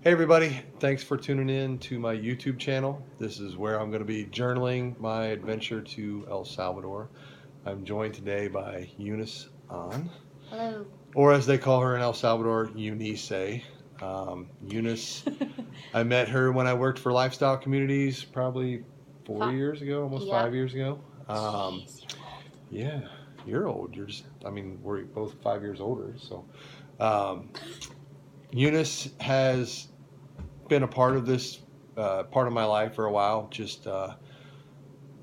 Hey everybody, thanks for tuning in to my YouTube channel. This is where I'm going to be journaling my adventure to El Salvador. I'm joined today by Eunice Ahn, Hello. or as they call her in El Salvador, Eunice. Eunice, I met her when I worked for Lifestyle Communities probably 4 years ago, almost Yep. 5 years ago. Jeez, you're old. Yeah, you're old. We're both 5 years older. So um, Eunice has been a part of this part of my life for a while, just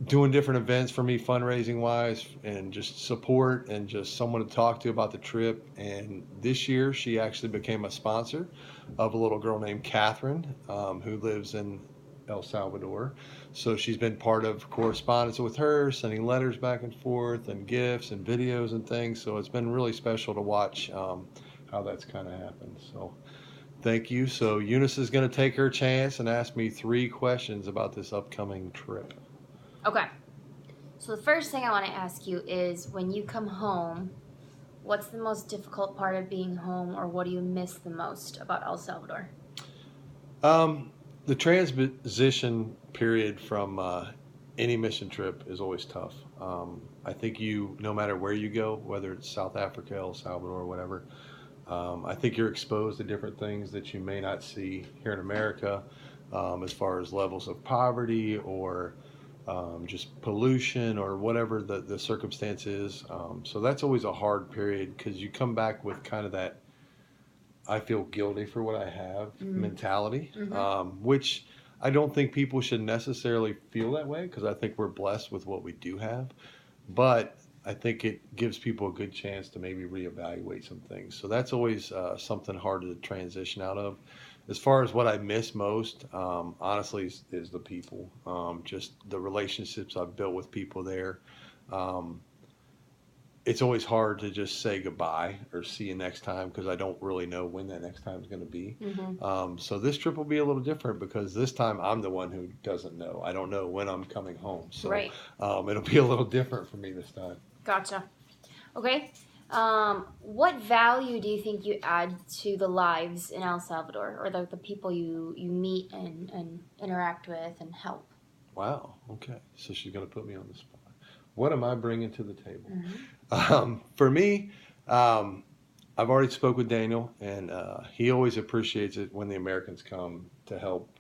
doing different events for me, fundraising wise, and just support and just someone to talk to about the trip. And this year, she actually became a sponsor of a little girl named Catherine, who lives in El Salvador. So she's been part of correspondence with her, sending letters back and forth, and gifts and videos and things. So it's been really special to watch how that's kind of happened. So thank you. So Eunice is going to take her chance and ask me 3 questions about this upcoming trip. Okay. So the first thing I want to ask you is when you come home, what's the most difficult part of being home, or what do you miss the most about El Salvador? Um, the transition period from any mission trip is always tough. I think no matter where you go, whether it's South Africa, El Salvador, or whatever, I think you're exposed to different things that you may not see here in America, as far as levels of poverty or just pollution or whatever the circumstance is. So that's always a hard period because you come back with kind of that I feel guilty for what I have mentality, Mm-hmm. which I don't think people should necessarily feel that way because I think we're blessed with what we do have. But I think it gives people a good chance to maybe reevaluate some things. So that's always something hard to transition out of. As far as what I miss most, honestly, is the people, just the relationships I've built with people there. Um, it's always hard to just say goodbye or see you next time because I don't really know when that next time is going to be. Mm-hmm. So this trip will be a little different because this time I'm the one who doesn't know. I don't know when I'm coming home. So Right. it'll be a little different for me this time. Gotcha. Okay. What value do you think you add to the lives in El Salvador, or the people you meet and interact with and help? Wow. Okay. So she's going to put me on the spot. What am I bringing to the table? Mm-hmm. For me, um, I've already spoke with Daniel, and he always appreciates it when the Americans come to help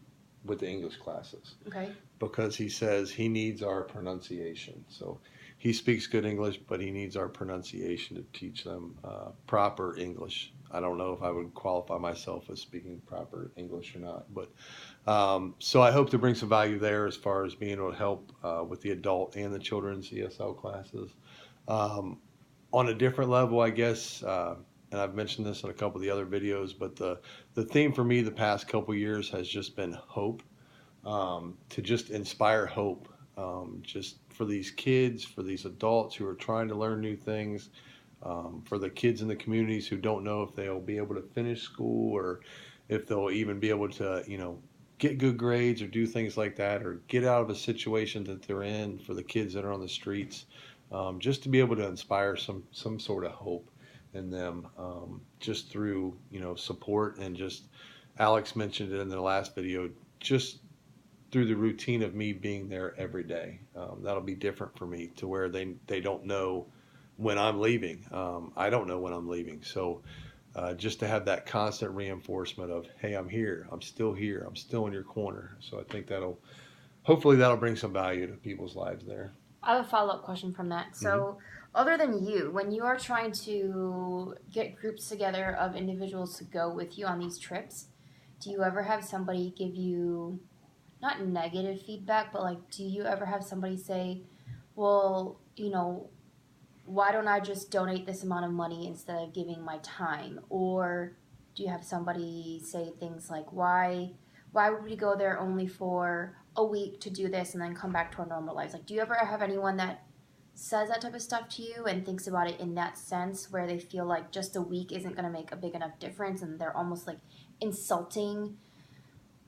with the English classes Okay. because he says he needs our pronunciation. So he speaks good English, but he needs our pronunciation to teach them proper English. I don't know if I would qualify myself as speaking proper English or not, but so I hope to bring some value there as far as being able to help with the adult and the children's ESL classes. Um, on a different level, I guess, and I've mentioned this in a couple of the other videos, but the theme for me the past couple of years has just been hope, to just inspire hope, just for these kids, for these adults who are trying to learn new things, for the kids in the communities who don't know if they'll be able to finish school or if they'll even be able to, get good grades or do things like that or get out of a situation that they're in, for the kids that are on the streets, just to be able to inspire some sort of hope in them, just through support and just Alex mentioned it in the last video, just through the routine of me being there every day. That'll be different for me to where they don't know when I'm leaving. I don't know when I'm leaving. So just to have that constant reinforcement of, hey, I'm here. I'm still here. I'm still in your corner. So I think hopefully that'll bring some value to people's lives there. I have a follow up question from that. Mm-hmm. So, other than you, when you are trying to get groups together of individuals to go with you on these trips, do you ever have somebody give you not negative feedback, but like, do you ever have somebody say, well, why don't I just donate this amount of money instead of giving my time? Or do you have somebody say things like, why would we go there only for a week to do this and then come back to our normal lives? Like, do you ever have anyone that says that type of stuff to you and thinks about it in that sense where they feel like just a week isn't going to make a big enough difference and they're almost like insulting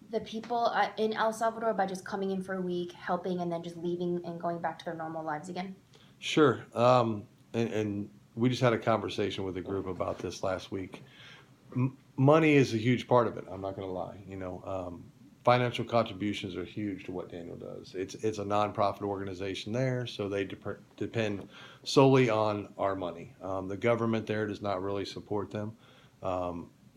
the people in El Salvador by just coming in for a week, helping, and then just leaving and going back to their normal lives again? Sure. And we just had a conversation with a group about this last week. money is a huge part of it. I'm not going to lie. Financial contributions are huge to what Daniel does. It's a nonprofit organization there, so they depend solely on our money. The government there does not really support them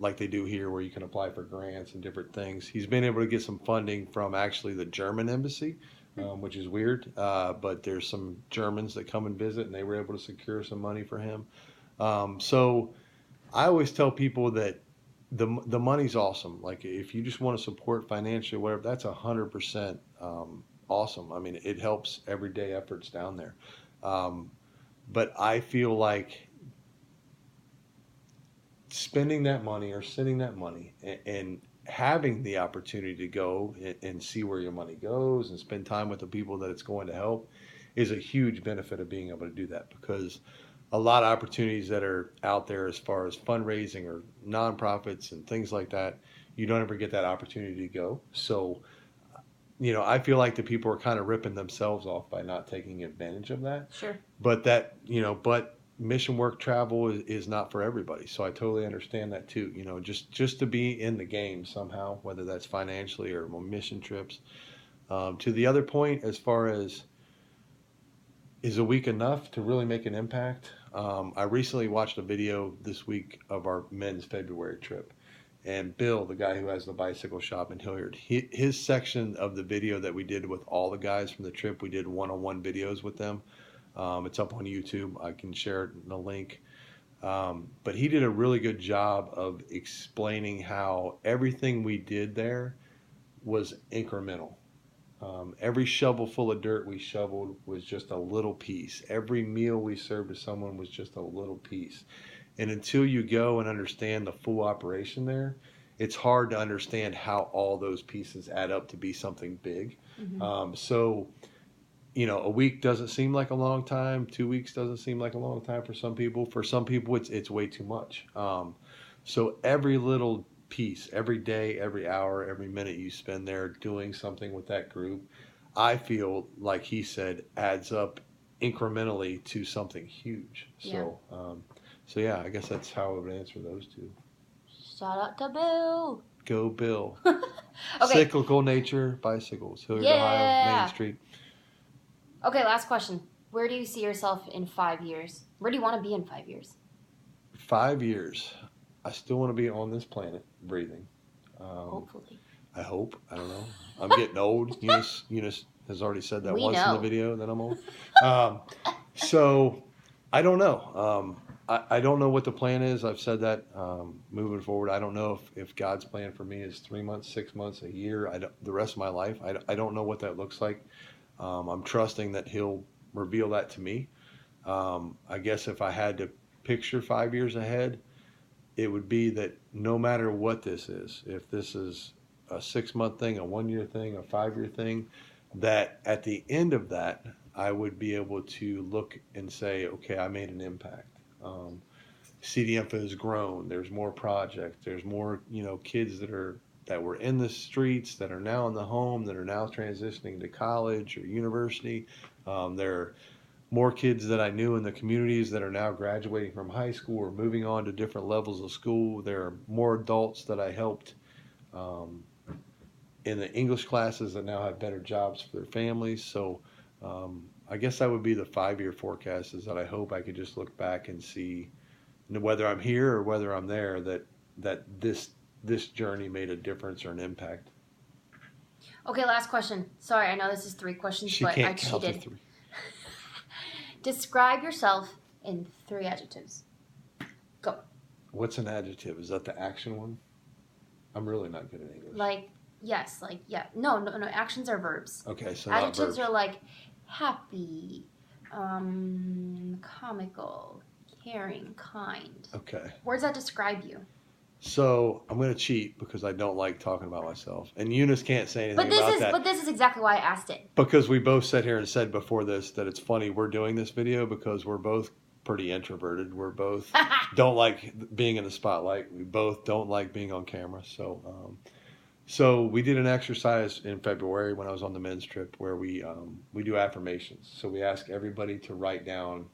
like they do here, where you can apply for grants and different things. He's been able to get some funding from actually the German embassy, which is weird, but there's some Germans that come and visit, and they were able to secure some money for him. So I always tell people that the money's awesome. Like if you just want to support financially, whatever, that's 100% awesome. I mean, it helps everyday efforts down there. But I feel like spending that money or sending that money and having the opportunity to go and see where your money goes and spend time with the people that it's going to help is a huge benefit of being able to do that, because a lot of opportunities that are out there as far as fundraising or nonprofits and things like that, you don't ever get that opportunity to go. So, I feel like the people are kind of ripping themselves off by not taking advantage of that. Sure. But but mission work travel is not for everybody. So I totally understand that too. Just to be in the game somehow, whether that's financially or mission trips. To the other point, as far as is a week enough to really make an impact? I recently watched a video this week of our men's February trip. And Bill, the guy who has the bicycle shop in Hilliard, his section of the video that we did with all the guys from the trip, we did one-on-one videos with them. It's up on YouTube. I can share the link. But he did a really good job of explaining how everything we did there was incremental. Every shovel full of dirt we shoveled was just a little piece. Every meal we served to someone was just a little piece. And until you go and understand the full operation there, it's hard to understand how all those pieces add up to be something big. Mm-hmm. So, a week doesn't seem like a long time. 2 weeks doesn't seem like a long time for some people. For some people, it's way too much. So every little piece, every day, every hour, every minute you spend there doing something with that group, I feel like he said adds up incrementally to something huge. Yeah. So yeah, I guess that's how I would answer those two. Shout out to Bill. Go Bill. Okay. Cyclical nature bicycles. Hilliard, Ohio, Main Street. Okay, last question. Where do you see yourself in 5 years? Where do you want to be in 5 years? 5 years. I still want to be on this planet, breathing. Hopefully. I hope. I don't know. I'm getting old. Eunice has already said that once in the video that I'm old. So I don't know. I don't know what the plan is. I've said that moving forward. I don't know if God's plan for me is 3 months, 6 months, a year, the rest of my life. I don't know what that looks like. I'm trusting that He'll reveal that to me. I guess if I had to picture 5 years ahead, it would be that no matter what this is, if this is a 6-month thing, a 1-year thing, a 5-year thing, that at the end of that, I would be able to look and say, okay, I made an impact. CDF has grown. There's more projects. There's more, kids that were in the streets that are now in the home, that are now transitioning to college or university. There are more kids that I knew in the communities that are now graduating from high school or moving on to different levels of school. There are more adults that I helped in the English classes that now have better jobs for their families. So I guess that would be the 5-year forecast, is that I hope I could just look back and see, whether I'm here or whether I'm there, that this journey made a difference or an impact. Okay, last question. Sorry, I know this is 3 questions, but I cheated. Describe yourself in 3 adjectives. Go. What's an adjective? Is that the action one? I'm really not good at English. Yeah. No. Actions are verbs. Okay, so adjectives not verbs. are like happy, comical, caring, kind. Okay. Words that describe you. So I'm going to cheat because I don't like talking about myself. And Eunice can't say anything about that. But this is exactly why I asked it. Because we both sat here and said before this that it's funny we're doing this video because we're both pretty introverted. We're both don't like being in the spotlight. We both don't like being on camera. So we did an exercise in February when I was on the men's trip where we do affirmations. So we ask everybody to write down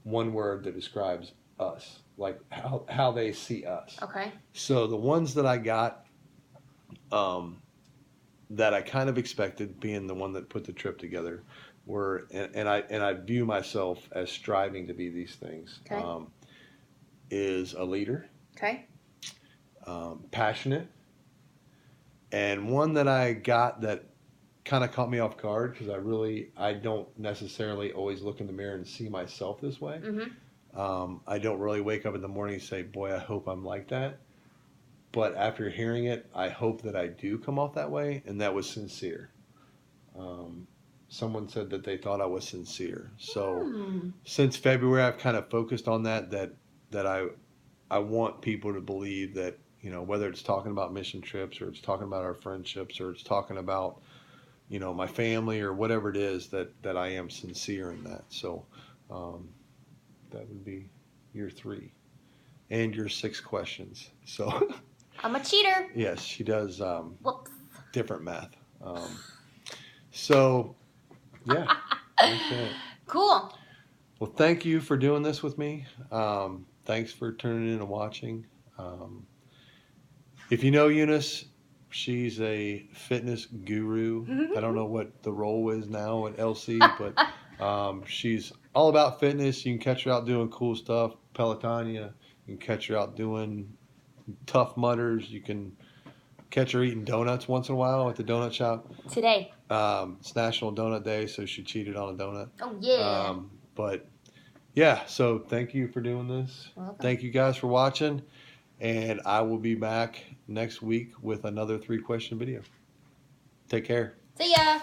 one word that describes us, like how they see us. Okay. So the ones that I got, that I kind of expected, being the one that put the trip together, were, and I view myself as striving to be these things. Okay. Is a leader, Okay. passionate, and one that I got that kind of caught me off guard because I don't necessarily always look in the mirror and see myself this way. Mm-hmm. I don't really wake up in the morning and say, boy, I hope I'm like that. But after hearing it, I hope that I do come off that way, and that was sincere. Someone said that they thought I was sincere. So since February, I've kind of focused on that I want people to believe that, whether it's talking about mission trips or it's talking about our friendships or it's talking about, my family or whatever it is, that I am sincere in that. So that would be your 3 and your 6 questions. So I'm a cheater. yes, she does Whoops. different math. So yeah, that's it. Cool. Well, thank you for doing this with me. Thanks for tuning in and watching. If you know Eunice, she's a fitness guru. I don't know what the role is now at LC, but she's all about fitness. You can catch her out doing cool stuff, Peloton. You can catch her out doing Tough Mudders. You can catch her eating donuts once in a while at the donut shop. Today. It's National Donut Day, so she cheated on a donut. Oh, yeah. But yeah, so thank you for doing this. Welcome. Thank you guys for watching. And I will be back next week with another 3-question video. Take care. See ya.